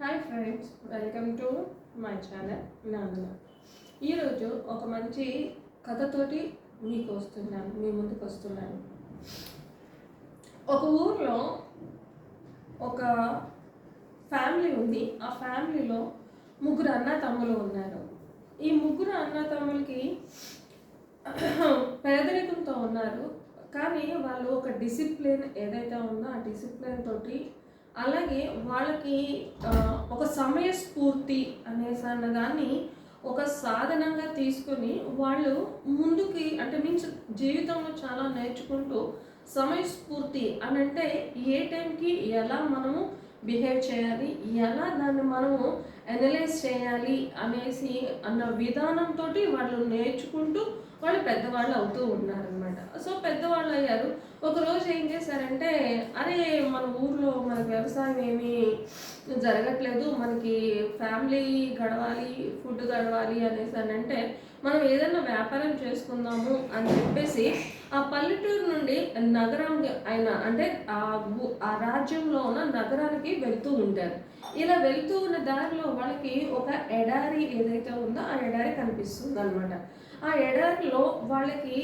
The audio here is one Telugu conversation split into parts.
Hi friends, welcome to my channel నాన్న. ఈరోజు ఒక మంచి కథతోటి మీ ముందుకు వస్తున్నాను. ఒక ఊర్లో ఒక ఫ్యామిలీ ఉంది. ఆ ఫ్యామిలీలో ముగ్గురు అన్నతమ్ములు ఉన్నారు. ఈ ముగ్గురు అన్నతమ్ములకి పేదరికంతో ఉన్నారు, కానీ వాళ్ళు ఒక డిసిప్లిన్ ఏదైతే ఉందో ఆ డిసిప్లిన్ తోటి, అలాగే వాళ్ళకి ఒక సమయస్ఫూర్తి అనేసి దాన్ని ఒక సాధనంగా తీసుకొని వాళ్ళు ముందుకి మీన్స్ జీవితంలో చాలా నేర్చుకుంటూ సమయస్ఫూర్తి అని అంటే ఏ టైంకి ఎలా మనము బిహేవ్ చేయాలి, ఎలా దాన్ని మనము అనలైజ్ చేయాలి అనేసి అన్న విధానంతో వాళ్ళు నేర్చుకుంటూ వాళ్ళు పెద్దవాళ్ళు అవుతూ ఉన్నారనమాట. సో పెద్దవాళ్ళు అయ్యారు. ఒకరోజు ఏం చేశారంటే, అరే మన ఊర్లో మనకి వ్యవసాయం ఏమీ జరగట్లేదు, మనకి ఫ్యామిలీ గడవాలి, ఫుడ్ గడవాలి అనేసి అంటే మనం ఏదైనా వ్యాపారం చేసుకుందాము అని చెప్పేసి ఆ పల్లెటూరు నుండి నగరం అయినా అంటే ఆ రాజ్యంలో ఉన్న నగరానికి వెళ్తూ ఉంటారు. ఇలా వెళ్తూ ఉన్న దారిలో వాళ్ళకి ఒక ఎడారి ఏదైతే ఉందో ఆ ఎడారి కనిపిస్తుంది అనమాట. ఆ ఎడారిలో వాళ్ళకి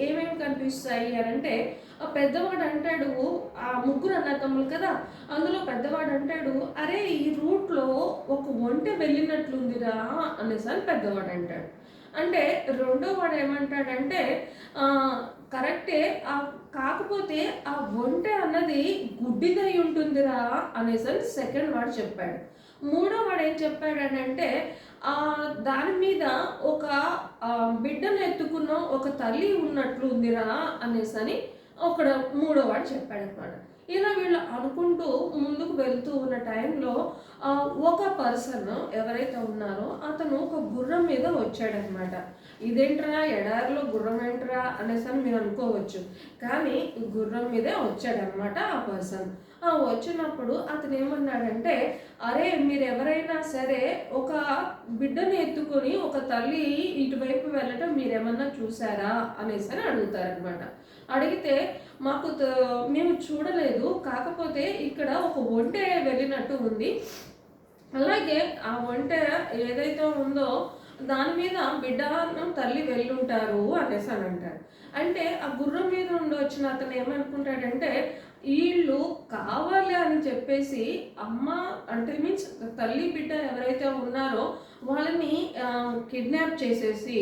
ఏమేమి కనిపిస్తాయి అని అంటే, ఆ పెద్దవాడు అంటాడు, ఆ ముగ్గురు అన్నతమ్ములు కదా, అందులో పెద్దవాడు అంటాడు, అరే ఈ రూట్లో ఒక ఒంటె వెళ్ళినట్లుందిరా అనేసి అని పెద్దవాడు అంటాడు. అంటే రెండో వాడు ఏమంటాడంటే, కరెక్టే, కాకపోతే ఆ ఒంటె అన్నది గుడ్డిదై ఉంటుందిరా అనేసి అని సెకండ్ వాడు చెప్పాడు. మూడో వాడు ఏం చెప్పాడనంటే, దాని మీద ఒక బిడ్డను ఎత్తుకున్న ఒక తల్లి ఉన్నట్లు ఉందిరా అనేసి అని మూడో వాడు చెప్పాడనమాట. ఇలా వీళ్ళు అనుకుంటూ ముందుకు వెళ్తూ ఉన్న టైంలో ఒక పర్సన్ ఎవరైతే ఉన్నారో అతను ఒక గుర్రం మీద వచ్చాడనమాట. ఇదేంట్రా ఎడారిలో గుర్రం ఏంట్రా అనేసి అని మీరు అనుకోవచ్చు, కానీ గుర్రం మీదే వచ్చాడనమాట ఆ పర్సన్. వచ్చినప్పుడు అతను ఏమన్నాడంటే, అరే మీరు ఎవరైనా సరే ఒక బిడ్డను ఎత్తుకొని ఒక తల్లి ఇటువైపు వెళ్ళటం మీరేమన్నా చూసారా అనేసి అని అడుగుతారనమాట. అడిగితే మేము చూడలేదు, కాకపోతే ఇక్కడ ఒక ఒంటె వెళ్ళినట్టు ఉంది, అలాగే ఆ ఒంటె ఏదైతే ఉందో దాని మీద బిడ్డ తల్లి వెళ్ళుంటారు అనేసి అని అంటారు. అంటే ఆ గుర్రం మీద ఉండి వచ్చిన అతను ఏమనుకుంటాడంటే, వీళ్ళు కావాలి అని చెప్పేసి అమ్మ అంటే మీన్స్ తల్లి బిడ్డ ఎవరైతే ఉన్నారో వాళ్ళని కిడ్నాప్ చేసేసి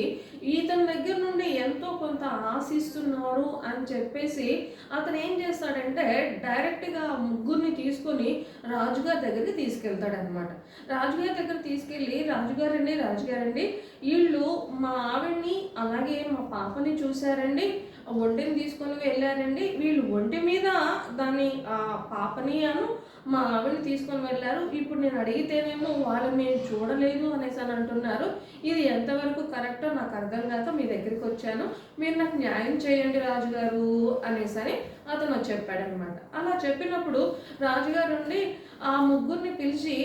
ఇతని దగ్గర నుండి ఎంతో కొంత ఆశిస్తున్నారు అని చెప్పేసి అతను ఏం చేస్తాడంటే, డైరెక్ట్గా ముగ్గురిని తీసుకొని రాజుగారి దగ్గరికి తీసుకెళ్తాడనమాట. రాజుగారి దగ్గర తీసుకెళ్ళి, రాజుగారండి వీళ్ళు మా ఆవిడ్ని అలాగే మా పాపని చూశారండి, ఒంటెని తీసుకొని వెళ్ళారండి, వీళ్ళు ఒంటె మీద దాన్ని పాపని మా ఆవిడని తీసుకొని వెళ్ళారు, ఇప్పుడు నేను అడిగితేనేమో వాళ్ళు మేము చూడలేదు అనేసి అని అంటున్నారు, ఇది ఎంతవరకు కరెక్టో నాకు అర్థం కాక మీ దగ్గరికి వచ్చాను, మీరు నాకు న్యాయం చేయండి రాజుగారు అనేసి అని అతను చెప్పాడనమాట. అలా చెప్పినప్పుడు రాజుగారు నుండి ఆ ముగ్గురిని పిలిచి,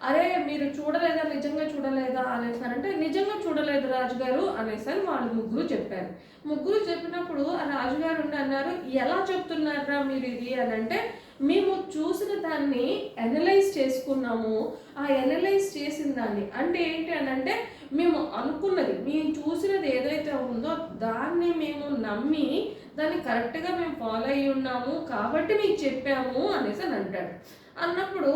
అరే మీరు చూడలేదా, నిజంగా చూడలేదా అనేసి అంటే, నిజంగా చూడలేదు రాజుగారు అనేసి అని వాళ్ళు ముగ్గురు చెప్పారు. ముగ్గురు చెప్పినప్పుడు ఆ రాజుగారు ఉండి అన్నారు, ఎలా చెప్తున్నారా మీరు ఇది అని అంటే, మేము చూసిన దాన్ని అనలైజ్ చేసుకున్నాము, ఆ అనలైజ్ చేసిన దాన్ని అంటే ఏంటి అని అంటే, మేము అనుకున్నది మేము చూసినది ఏదైతే ఉందో దాన్ని మేము నమ్మి దాన్ని కరెక్ట్గా మేము ఫాలో అయ్యి ఉన్నాము కాబట్టి మీకు చెప్పాము అనేసి అని అంటాడు. అన్నప్పుడు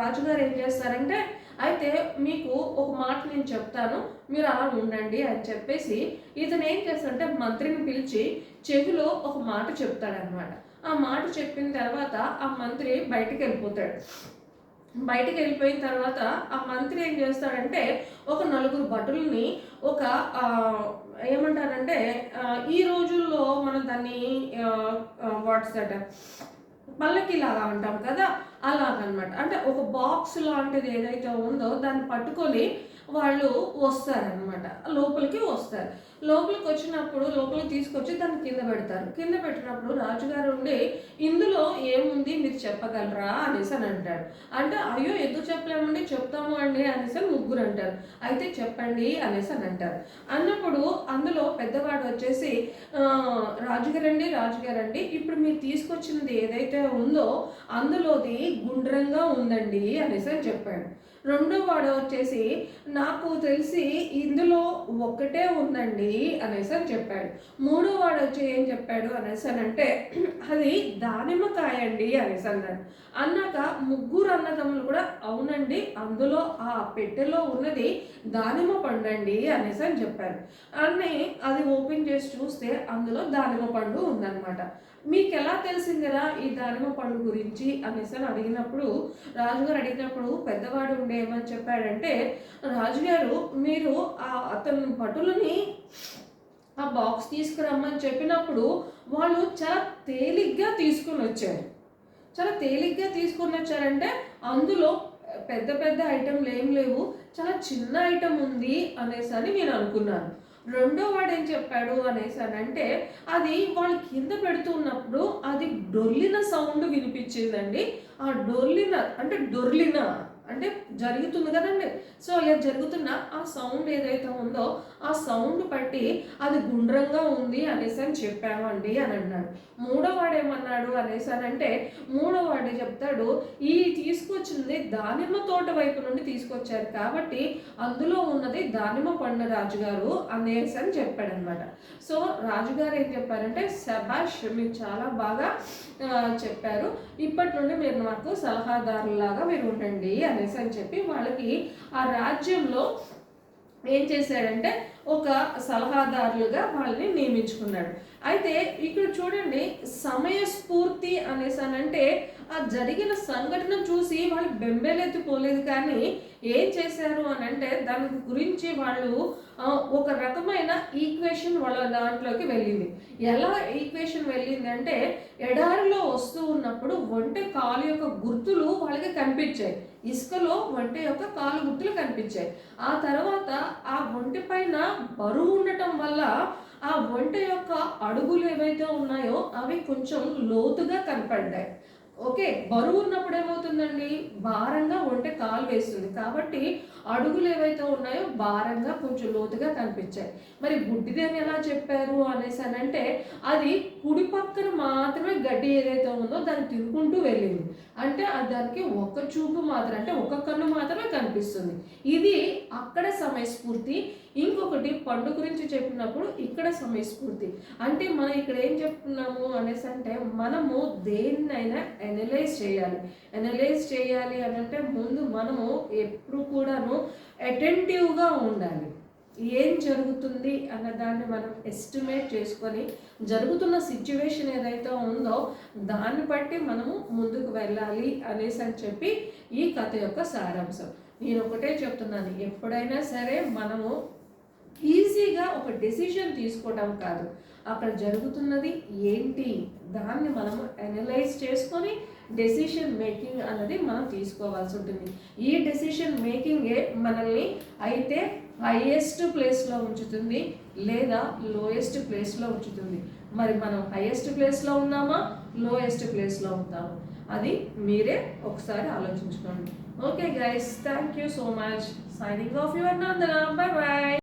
రాజుగారు ఏం చేస్తారంటే, అయితే మీకు ఒక మాట నేను చెప్తాను, మీరు అలా ఉండండి అని చెప్పేసి ఇతను ఏం చేస్తాడంటే మంత్రిని పిలిచి చెవిలో ఒక మాట చెప్తాడనమాట. ఆ మాట చెప్పిన తర్వాత ఆ మంత్రి బయటికి వెళ్ళిపోతాడు. బయటికి వెళ్ళిపోయిన తర్వాత ఆ మంత్రి ఏం చేస్తాడంటే, ఒక నలుగురు భటుల్ని ఒక ఏమంటారంటే ఈ రోజుల్లో మనం దాన్ని వాట్సాప్ పల్లకి లాగా అంటాం కదా, అలాగనమాట. అంటే ఒక బాక్స్ లాంటిది ఏదైతే ఉందో దాన్ని పట్టుకొని వాళ్ళు వస్తారనమాట, లోపలికి వస్తారు. లోపలికి వచ్చినప్పుడు లోపలికి తీసుకొచ్చి దాన్ని కింద పెడతారు. కింద పెట్టినప్పుడు రాజుగారు ఉండి ఇందులో ఏముంది మీరు చెప్పగలరా అనేసి అని అంటాడు. అంటే అయ్యో ఎందుకు చెప్పలేమండి, చెప్తాము అండి అనేసి అని ముగ్గురు అంటారు. అయితే చెప్పండి అనేసి అని అంటారు. అన్నప్పుడు అందులో పెద్దవాడు వచ్చేసి రాజుగారండి ఇప్పుడు మీరు తీసుకొచ్చినది ఏదైతే ఉందో అందులోది గుండ్రంగా ఉందండి అనేసి అని చెప్పాడు. రెండో వాడు వచ్చేసి నాకు తెలిసి ఇందులో ఒక్కటే ఉందండి అనేసి అని చెప్పాడు. మూడో వాడు వచ్చి ఏం చెప్పాడు అనేసి అని అంటే అది దానిమ్మకాయ అండి అనేసి అన్నాడు. అన్నాక ముగ్గురు అన్నదమ్ములు కూడా అవునండి అందులో ఆ పెట్టెలో ఉన్నది దానిమ్మ పండు అండి అనేసి అని చెప్పారు. అన్నీ అది ఓపెన్ చేసి చూస్తే అందులో దానిమ్మ పండు ఉందన్నమాట. మీకు ఎలా తెలిసిందిరా ఈ దానిమ్మ పండు గురించి అనేసి అని అడిగినప్పుడు రాజుగారు అడిగినప్పుడు పెద్దవాడు ఉండే ఏమని చెప్పాడంటే రాజుగారు మీరు అతని భటులని ఆ బాక్స్ తీసుకురమ్మని చెప్పినప్పుడు వాళ్ళు చాలా తేలిగ్గా తీసుకుని వచ్చారు. చాలా తేలిగ్గా తీసుకొని వచ్చారంటే అందులో పెద్ద పెద్ద ఐటెంలు ఏం లేవు, చాలా చిన్న ఐటెం ఉంది అనేసి అని నేను అనుకున్నాను. రెండో వాడు ఏం చెప్పాడు అనేసి అని అంటే అది వాళ్ళు కింద పెడుతున్నప్పుడు అది డొర్లిన సౌండ్ వినిపించిందండి. ఆ డొర్లిన అంటే జరుగుతుంది కదండి. సో ఇలా జరుగుతున్న ఆ సౌండ్ ఏదైతే ఉందో ఆ సౌండ్ బట్టి అది గుండ్రంగా ఉంది అనేసి అని చెప్పామండి అని అన్నాడు. మూడోవాడు ఏమన్నాడు అనేసి అని అంటే మూడోవాడు చెప్తాడు ఈ తీసుకొచ్చింది దానిమ్మ తోట వైపు నుండి తీసుకొచ్చారు కాబట్టి అందులో ఉన్నది దానిమ్మ పండు రాజుగారు అనేసి అని చెప్పాడనమాట. సో రాజుగారు ఏం చెప్పారంటే శభాష్ మీరు చాలా బాగా చెప్పారు, ఇప్పటి నుండి మీరు నాకు సలహాదారులాగా మీరు ఉండండి అనేసి అని చెప్పి వాళ్ళకి ఆ రాజ్యంలో ఏం చేశాడంటే ఒక సలహాదారులుగా వాళ్ళని నియమించుకున్నాడు. అయితే ఇక్కడ చూడండి సమయస్ఫూర్తి అనేసి అంటే ఆ జరిగిన సంఘటన చూసి వాళ్ళు బెంబేలెత్తిపోలేదు, కానీ ఏం చేశారు అని అంటే దాని గురించి వాళ్ళు ఒక రకమైన ఈక్వేషన్ వాళ్ళ దాంట్లోకి వెళ్ళింది. ఎలా ఈక్వేషన్ వెళ్ళింది అంటే ఎడారిలో వస్తూ ఉన్నప్పుడు ఒంటె కాలు యొక్క గుర్తులు వాళ్ళకి కనిపించాయి, ఇసుకలో ఒంటె యొక్క కాలు గుర్తులు కనిపించాయి. ఆ తర్వాత ఆ ఒంటె పైన బరువు ఉండటం వల్ల ఆ ఒంటె యొక్క అడుగులు ఏవైతే ఉన్నాయో అవి కొంచెం లోతుగా కనపడ్డాయి. ఓకే, బరువు ఉన్నప్పుడు ఏమవుతుందండి భారంగా ఒంటె కాలు వేస్తుంది కాబట్టి అడుగులు ఏవైతే ఉన్నాయో భారంగా కొంచెం లోతుగా కనిపించాయి. మరి గుడ్డిదని ఎలా చెప్పారు అనేసి అని అంటే అది కుడి పక్కన మాత్రమే గడ్డి ఏదైతే ఉందో దాన్ని తినుకుంటూ వెళ్ళింది. అంటే దానికి ఒక చూపు మాత్రం అంటే ఒక కన్ను మాత్రమే కనిపిస్తుంది. ఇది అక్కడ సమయస్ఫూర్తి. ఇంకొకటి పండు గురించి చెప్పినప్పుడు ఇక్కడ సమయస్ఫూర్తి. అంటే మనం ఇక్కడ ఏం చెప్తున్నాము అనేసి అంటే మనము దేన్నైనా అనలైజ్ చేయాలి అని అంటే ముందు మనము ఎప్పుడు కూడాను అటెంటివ్గా ఉండాలి. ఏం జరుగుతుంది అన్న దాన్ని మనం ఎస్టిమేట్ చేసుకొని జరుగుతున్న సిచ్యువేషన్ ఏదైతే ఉందో దాన్ని బట్టి మనము ముందుకు వెళ్ళాలి అనేసి అని చెప్పి ఈ కథ యొక్క సారాంశం. నేను ఒకటే చెప్తున్నాను, ఎప్పుడైనా సరే మనము ఈజీగా ఒక డెసిషన్ తీసుకోవడం కాదు, అక్కడ జరుగుతున్నది ఏంటి దాన్ని మనము అనలైజ్ చేసుకొని డెసిషన్ మేకింగ్ అన్నది మనం తీసుకోవాల్సి ఉంటుంది. ఈ డెసిషన్ మేకింగే మనల్ని అయితే హైయెస్ట్ ప్లేస్లో ఉంచుతుంది లేదా లోయెస్ట్ ప్లేస్లో ఉంచుతుంది. మరి మనం హైయెస్ట్ ప్లేస్లో ఉన్నామా లోయెస్ట్ ప్లేస్లో ఉంటాము అది మీరే ఒకసారి ఆలోచించుకోండి. Okay guys, thank you so much. Signing off your Nandana. By by.